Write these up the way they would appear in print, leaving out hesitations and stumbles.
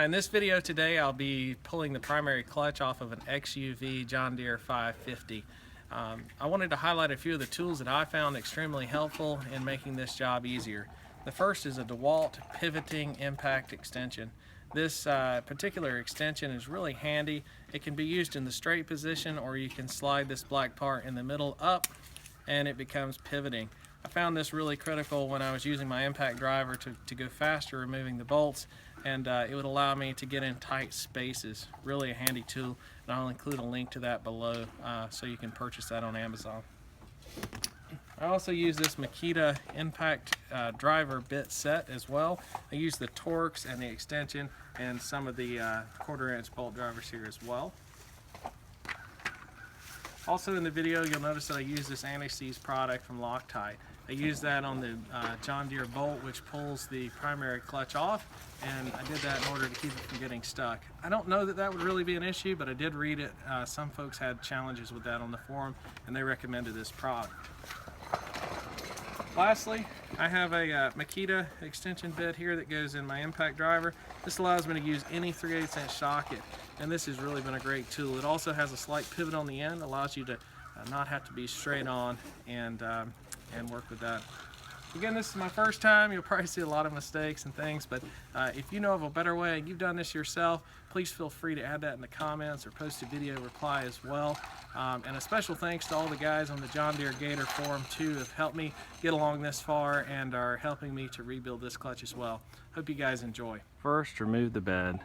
In this video today, I'll be pulling the primary clutch off of an XUV John Deere 550. I wanted to highlight a few of the tools that I found extremely helpful in making this job easier. The first is a Dewalt pivoting impact extension. This particular extension is really handy. It can be used in the straight position, or you can slide this black part in the middle up and it becomes pivoting. I found this really critical when I was using my impact driver to go faster removing the bolts, and it would allow me to get in tight spaces. Really a handy tool, and I'll include a link to that below so you can purchase that on Amazon. I also use this Makita impact driver bit set as well. I use the Torx and the extension and some of the 1/4 inch bolt drivers here as well. Also in the video, you'll notice that I use this anti-seize product from Loctite. I use that on the John Deere bolt, which pulls the primary clutch off, and I did that in order to keep it from getting stuck. I don't know that that would really be an issue, but I did read it. Some folks had challenges with that on the forum, and they recommended this product. Lastly, I have a Makita extension bit here that goes in my impact driver. This allows me to use any 3/8 inch socket, and this has really been a great tool. It also has a slight pivot on the end, allows you to not have to be straight on and work with that. Again, this is my first time. You'll probably see a lot of mistakes and things, but if you know of a better way and you've done this yourself, please feel free to add that in the comments or post a video reply as well. And a special thanks to all the guys on the John Deere Gator forum too, who have helped me get along this far and are helping me to rebuild this clutch as well. Hope you guys enjoy. First, remove the bed.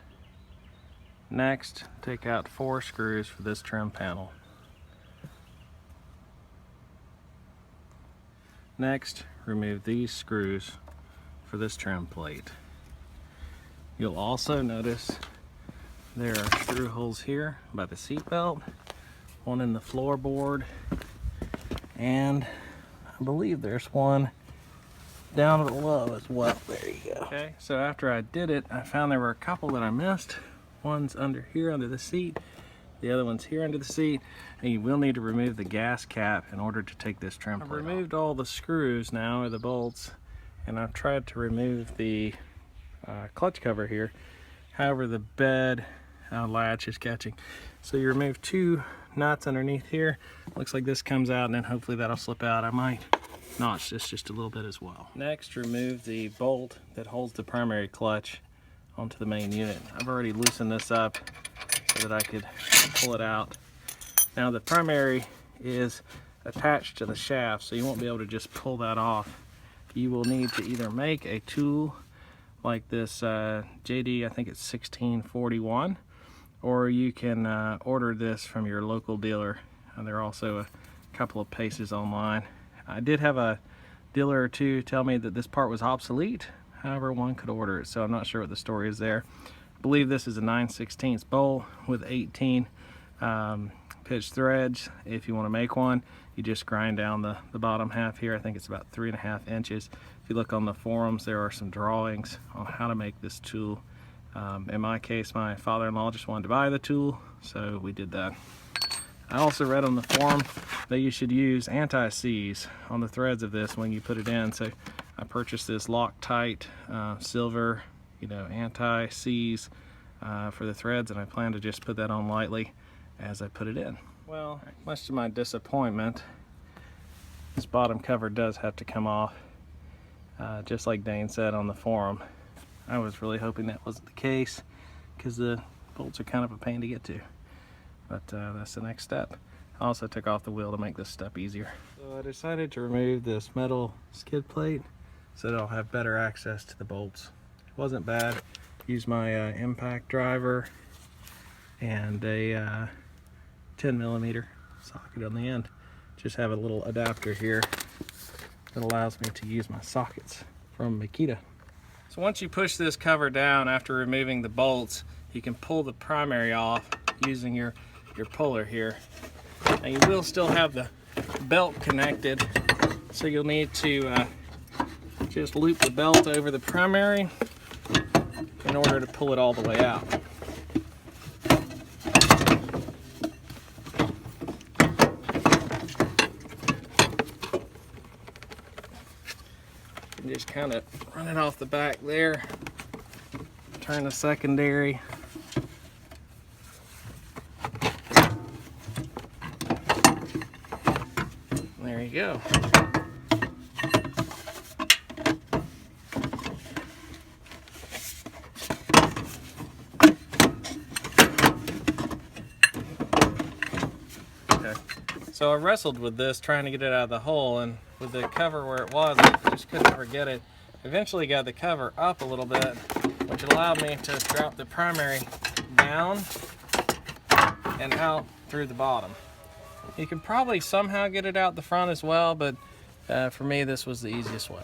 Next, take out 4 screws for this trim panel. Next, remove these screws for this trim plate. You'll also notice there are screw holes here by the seat belt, one in the floorboard, and I believe there's one down below as well. There you go. Okay, so after I did it, I found there were a couple that I missed. One's under here under the seat, the other one's here under the seat, and you will need to remove the gas cap in order to take this trim plate off. I've removed all the screws now, or the bolts, and I've tried to remove the clutch cover here. However, the bed latch is catching. So you remove 2 nuts underneath here. Looks like this comes out, and then hopefully that'll slip out. I might notch this just a little bit as well. Next, remove the bolt that holds the primary clutch onto the main unit. I've already loosened this up so that I could pull it out. Now the primary is attached to the shaft, so you won't be able to just pull that off. You will need to either make a tool like this JD, I think it's 1641, or you can order this from your local dealer. There are also a couple of places online. I did have a dealer or two tell me that this part was obsolete. However, one could order it, so I'm not sure what the story is there. I believe this is a 9/16 bolt with 18 pitch threads. If you want to make one, you just grind down the bottom half here. I think it's about 3.5 inches. If you look on the forums, there are some drawings on how to make this tool. In my case, my father-in-law just wanted to buy the tool, so we did that. I also read on the forum that you should use anti-seize on the threads of this when you put it in. So I purchased this Loctite silver, anti-seize for the threads, and I plan to just put that on lightly as I put it in. Well, much to my disappointment, this bottom cover does have to come off, just like Dane said on the forum. I was really hoping that wasn't the case, because the bolts are kind of a pain to get to. But that's the next step. I also took off the wheel to make this step easier. So I decided to remove this metal skid plate so that I'll have better access to the bolts. It wasn't bad. Used my impact driver and a 10mm socket on the end. Just have a little adapter here that allows me to use my sockets from Makita. So once you push this cover down after removing the bolts, you can pull the primary off using your puller here. Now you will still have the belt connected, so you'll need to just loop the belt over the primary in order to pull it all the way out. You can just kind of run it off the back there, turn the secondary. There you go. Okay. So I wrestled with this trying to get it out of the hole, and with the cover where it was, I just couldn't ever get it. Eventually got the cover up a little bit, which allowed me to drop the primary down and out through the bottom. You can probably somehow get it out the front as well, but for me this was the easiest way.